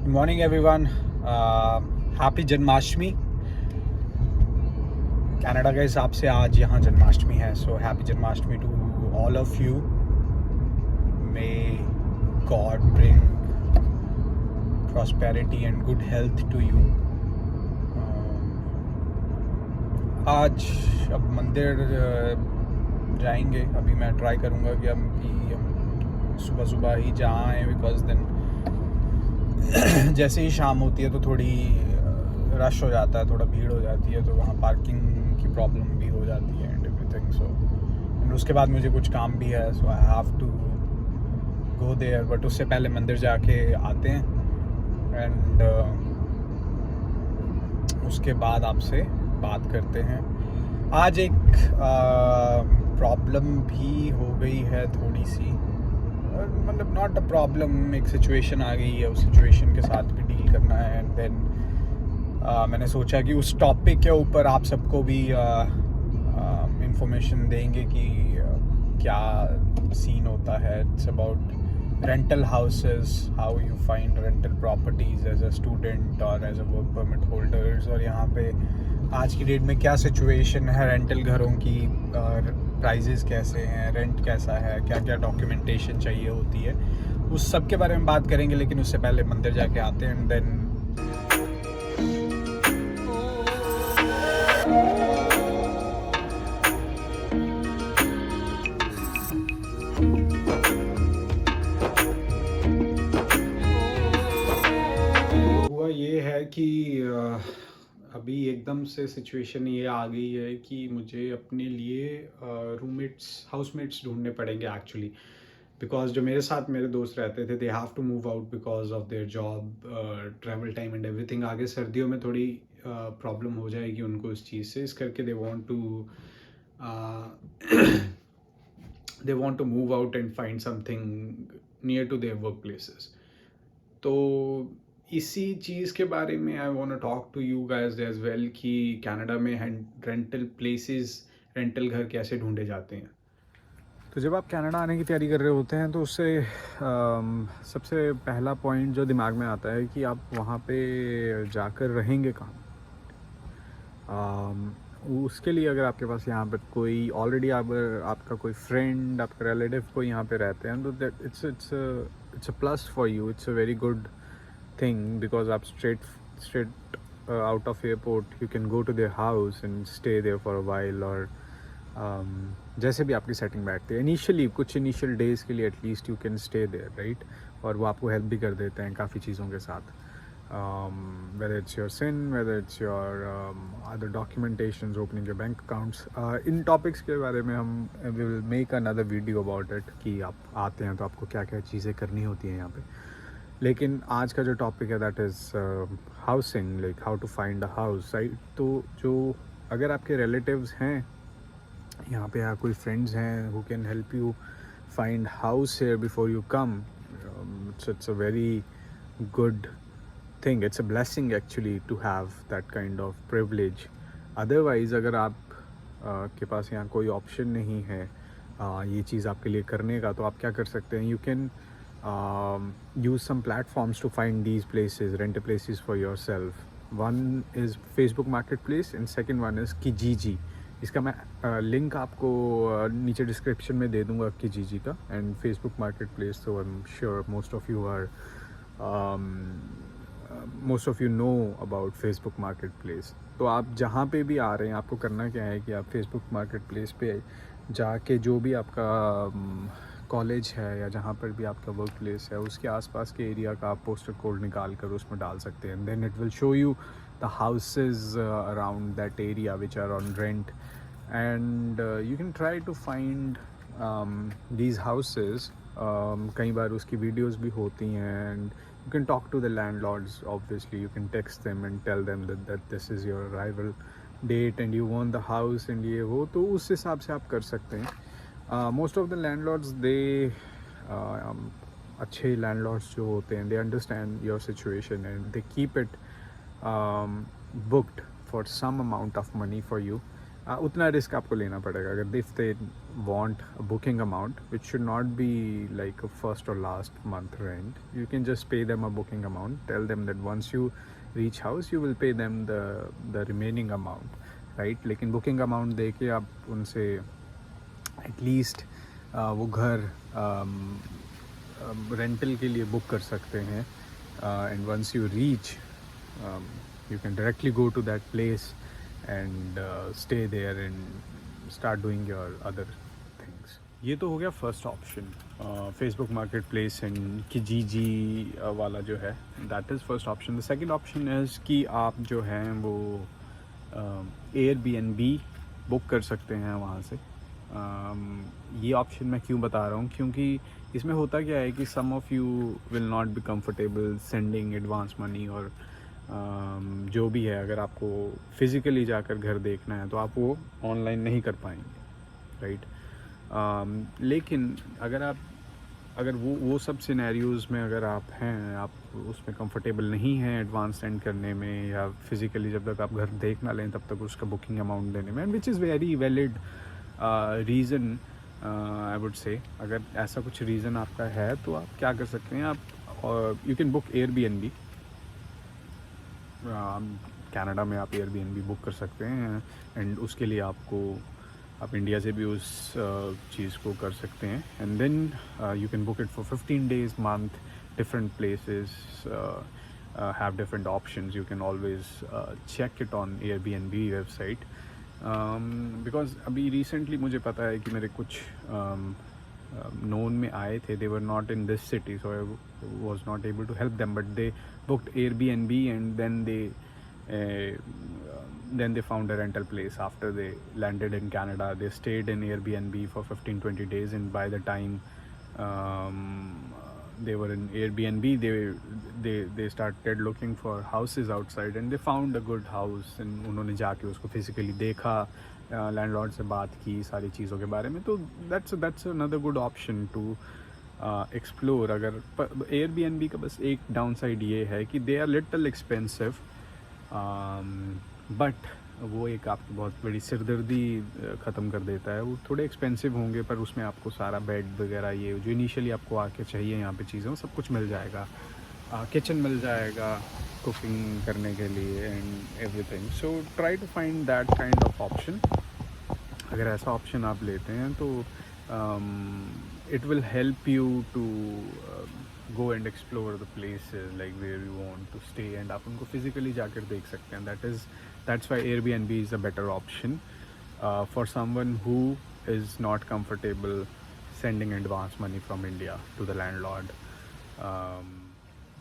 Good morning, everyone. Happy Janmashtami. Canada के हिसाब से आज यहाँ जन्माष्टमी है. So happy Janmashtami to all of you. May God bring prosperity and good health to you. आज अब मंदिर जाएंगे. अभी मैं ट्राई करूँगा कि हम सुबह सुबह ही जा आएँ, बिकॉज देन जैसे ही शाम होती है तो थोड़ी रश हो जाता है, थोड़ा भीड़ हो जाती है, तो वहाँ पार्किंग की प्रॉब्लम भी हो जाती है एंड एवरीथिंग. सो एंड उसके बाद मुझे कुछ काम भी है, so I have to go there. But उससे पहले मंदिर जाके आते हैं एंड उसके बाद आपसे बात करते हैं. आज एक प्रॉब्लम भी हो गई है थोड़ी सी, मतलब नॉट अ प्रॉब्लम, एक सिचुएशन आ गई है, उस सिचुएशन के साथ भी डील करना है. एंड देन मैंने सोचा कि उस टॉपिक के ऊपर आप सबको भी इंफॉर्मेशन देंगे कि क्या सीन होता है. It's about rental houses, how you find rental properties as a student और as a work permit holders, और यहाँ पे आज की डेट में क्या सिचुएशन है रेंटल घरों की, प्राइजेस कैसे हैं, रेंट कैसा है, क्या क्या डॉक्यूमेंटेशन चाहिए होती है, उस सब के बारे में बात करेंगे. लेकिन उससे पहले मंदिर जाके आते हैं एंड देन हुआ ये है कि अभी एकदम से सिचुएशन ये आ गई है कि मुझे अपने लिए रूममेट्स, हाउसमेट्स ढूंढने पड़ेंगे एक्चुअली, बिकॉज जो मेरे साथ मेरे दोस्त रहते थे, they have to move out because of their job, travel time and everything. आगे सर्दियों में थोड़ी प्रॉब्लम हो जाएगी उनको इस चीज़ से, इस करके they want to they want to move out and find something near to their workplaces. तो इसी चीज़ के बारे में I want to talk to you guys as well कि कनाडा में रेंटल प्लेसेस, रेंटल घर कैसे ढूंढे जाते हैं. तो जब आप कनाडा आने की तैयारी कर रहे होते हैं तो उससे सबसे पहला पॉइंट जो दिमाग में आता है कि आप वहाँ पे जाकर रहेंगे कहाँ. उसके लिए अगर आपके पास यहाँ पर कोई ऑलरेडी आपका कोई फ्रेंड, आपका रिलेटिव कोई यहाँ पे रहते हैं, तो that it's a plus for you, it's a very good thing, because आप straight out of airport you can go to their house and stay there for a while, और जैसे भी आपकी सेटिंग बैठती है इनिशियली, कुछ इनिशियल डेज़ के लिए at least you can stay there, right. और वो आपको हेल्प भी कर देते हैं काफ़ी चीज़ों के साथ, whether it's your SIN, whether it's your other documentations, opening your bank accounts. In topics के बारे में हम we will make another video about it कि आप आते हैं तो आपको क्या क्या चीज़ें करनी होती हैं यहाँ पे. लेकिन आज का जो टॉपिक है that is housing, like how to find a house, right. तो जो अगर आपके रिलेटिव्स हैं यहाँ पे या कोई फ्रेंड्स हैं who can help you find house here before you come, it's a very good thing. It's a blessing actually to have that kind of privilege. Otherwise अगर आप के पास यहाँ कोई ऑप्शन नहीं है ये चीज़ आपके लिए करने का, तो आप क्या कर सकते हैं, you can use some platforms to find these places, rent places for yourself. One is Facebook Marketplace and second one is Kijiji. इसका मैं लिंक आपको नीचे डिस्क्रिप्शन में दे दूँगा Kijiji का. एंड फेसबुक मार्केट प्लेस, तो I am sure most of you know about Facebook market place. तो आप जहाँ पे भी आ रहे हैं, आपको करना क्या है कि आप फेसबुक मार्केट प्लेस पे जाके जो भी आपका कॉलेज है या जहाँ पर भी आपका वर्क प्लेस है उसके आसपास के एरिया का आप पोस्टल कोड निकाल कर उसमें डाल सकते हैं. Then it will show you the houses around that area which are on rent, and you can try to find these houses. कई बार उसकी वीडियोज़ भी होती हैं, and you can talk to the landlords. Obviously you can text them and tell them that this is your arrival date and you want the house and ये वो, तो उस हिसाब से आप कर सकते हैं. most of the landlords they अच्छे landlords जो होते हैं, they understand your situation and they keep it booked for some amount of money for you, उतना रिस्क आपको लेना पड़ेगा. अगर if they want a booking amount which should not be like a first or last month rent, you can just pay them a booking amount, tell them that once you reach house you will pay them the remaining amount, right? लेकिन booking amount दे के आप उनसे at least वो घर rental के लिए book कर सकते हैं. And once you reach, you can directly go to that place and stay there and start doing your other things. ये तो हो गया first option, Facebook market place and kijiji वाला जो है, that is first option. The second option is कि आप जो हैं वो Airbnb बुक कर सकते हैं वहाँ से. ये ऑप्शन मैं क्यों बता रहा हूँ, क्योंकि इसमें होता क्या है कि some of you will not be comfortable sending advance money, और जो भी है, अगर आपको फ़िज़िकली जाकर घर देखना है तो आप वो ऑनलाइन नहीं कर पाएंगे, राइट? लेकिन अगर वो सब सिनेरियोज़ में अगर आप हैं, आप उसमें कंफर्टेबल नहीं हैं एडवांस सेंड करने में, या फिज़िकली जब तक आप घर देख ना लें तब तक उसका बुकिंग अमाउंट देने में, and which is very valid reason I would say. अगर ऐसा कुछ रीज़न आपका है तो आप क्या कर सकते हैं, आप you can book Airbnb. Canada में आप Airbnb बुक कर सकते हैं, एंड उसके लिए आप इंडिया से भी उस चीज़ को कर सकते हैं. And then you can book it for 15 days, month, different places have different options. You can always check it on Airbnb website. Because अभी रिसेंटली मुझे पता है कि मेरे कुछ नोन में आए थे, they were not in this city, so I was not able to help them, but they booked Airbnb and then they found a rental place after they landed in Canada. They stayed in Airbnb for 15-20 days, and by the time they were in Airbnb, they started looking for houses outside, and they found a good house. And उन्होंने जाके उसको physically देखा, landlord से बात की सारी चीज़ों के बारे में. तो that's another good option to explore. अगर Airbnb का बस एक डाउन साइड ये है कि they are little expensive, but वो एक आपकी बहुत बड़ी सिरदर्दी ख़त्म कर देता है. वो थोड़े एक्सपेंसिव होंगे, पर उसमें आपको सारा बेड वगैरह, ये जो इनिशियली आपको आके चाहिए यहाँ पे चीज़ें, सब कुछ मिल जाएगा. किचन मिल जाएगा कुकिंग करने के लिए and everything. So try to find that kind of option. अगर ऐसा ऑप्शन आप लेते हैं तो it will help you to go and explore the places like where you want to stay, and आप उनको physically जाकर देख सकते हैं. That's why Airbnb is a better option for someone who is not comfortable sending advance money from India to the landlord.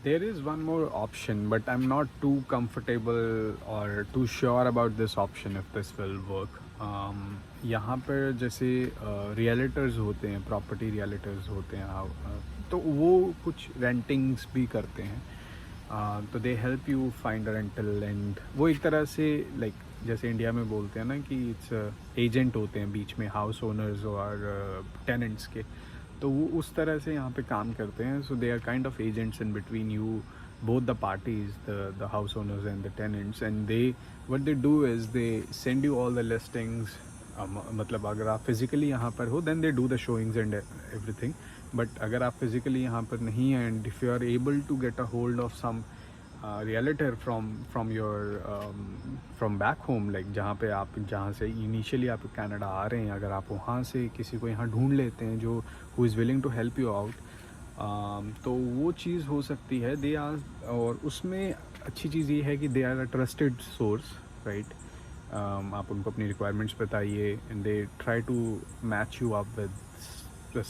There is one more option, but I'm not too comfortable or too sure about this option if this will work. यहाँ पर जैसे रियलिटर्स होते हैं, property रियलिटर्स होते हैं, तो वो कुछ रेंटिंग्स भी करते हैं. तो they help you find rental, and वो एक तरह से लाइक जैसे इंडिया में बोलते हैं ना कि इट्स एजेंट होते हैं बीच में हाउस ओनर्स और टेनेंट्स के. तो वो उस तरह से यहाँ पे काम करते हैं. So they are kind of agents in between you, both the parties, the house owners and the tenants, and what they do is they send you all the listings. मतलब अगर आप physically यहाँ पर हो then they do the showings and everything, but अगर आप physically यहाँ पर नहीं हैं, and if you are able to get a hold of some realtor from your from back home, like जहाँ से initially आप कनाडा आ रहे हैं, अगर आप वहाँ से किसी को यहाँ ढूंढ लेते हैं जो who is willing to help you out, तो वो चीज़ हो सकती है. दे आर, और उसमें अच्छी चीज़ ये है कि they are a trusted source, right? आप उनको अपनी रिक्वायरमेंट्स बताइए and they try to match you up with the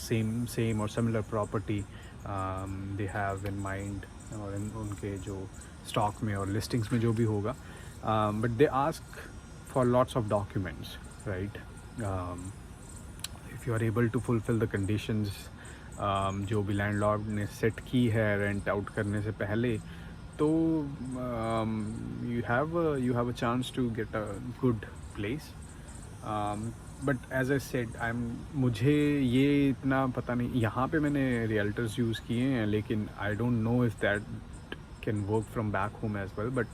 same और similar property they have in mind, और उनके जो स्टॉक में और लिस्टिंग्स में जो भी होगा. But they ask for lots of documents, right? If you are able to fulfil the conditions जो भी लैंडलॉर्ड ने सेट की है रेंट आउट करने से पहले, तो you have a chance to get a good place. But as I said, मुझे ये इतना पता नहीं. यहाँ पे मैंने रियल्टर्स यूज़ किए हैं, लेकिन I don't know if that can work from back home as well. But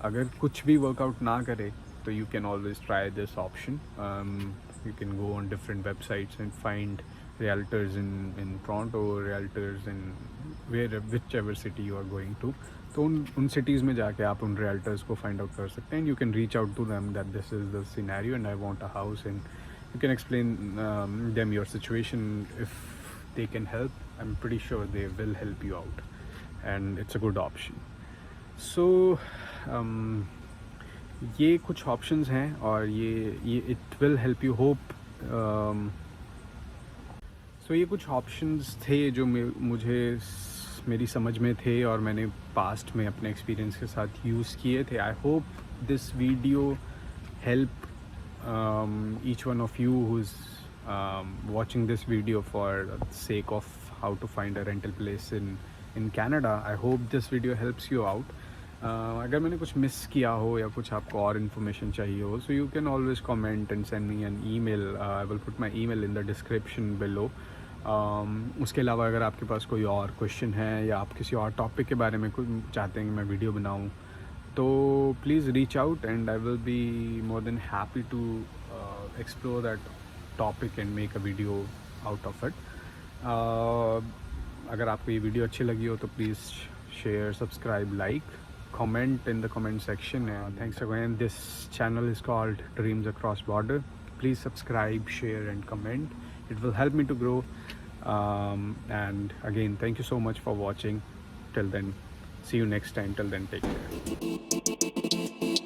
अगर कुछ भी वर्कआउट ना करे so you can always try this option. You can go on different websites and find realtors in Toronto, realtors in whichever city you are going to. तो उन cities में जाके आप उन realtors को find out कर सकते हैं. You can reach out to them that this is the scenario and I want a house, and you can explain them your situation. If they can help, I'm pretty sure they will help you out, and it's a good option. So ये कुछ options हैं और ये it will help you. Hope so ये कुछ options थे जो मुझे मेरी समझ में थे और मैंने पास्ट में अपने एक्सपीरियंस के साथ यूज़ किए थे. I hope this video help each one of you who's watching this video for the sake of how to find a rental place in Canada. I hope this video helps you out. अगर मैंने कुछ miss किया हो या कुछ आपको और information चाहिए हो, so you can always comment and send me an email. I will put my email in the description below. उसके अलावा अगर आपके पास कोई और क्वेश्चन है या आप किसी और टॉपिक के बारे में कुछ चाहते हैं कि मैं वीडियो बनाऊं, तो please reach out and I will be more than happy to explore that topic and make a video out of it. अगर आपको ये वीडियो अच्छी लगी हो तो please share, subscribe, like, comment in the comment section. Thanks again. This channel is called Dreams Across Border. Please subscribe, share and comment. It will help me to grow. And again, thank you so much for watching. Till then, see you next time. Till then, take care.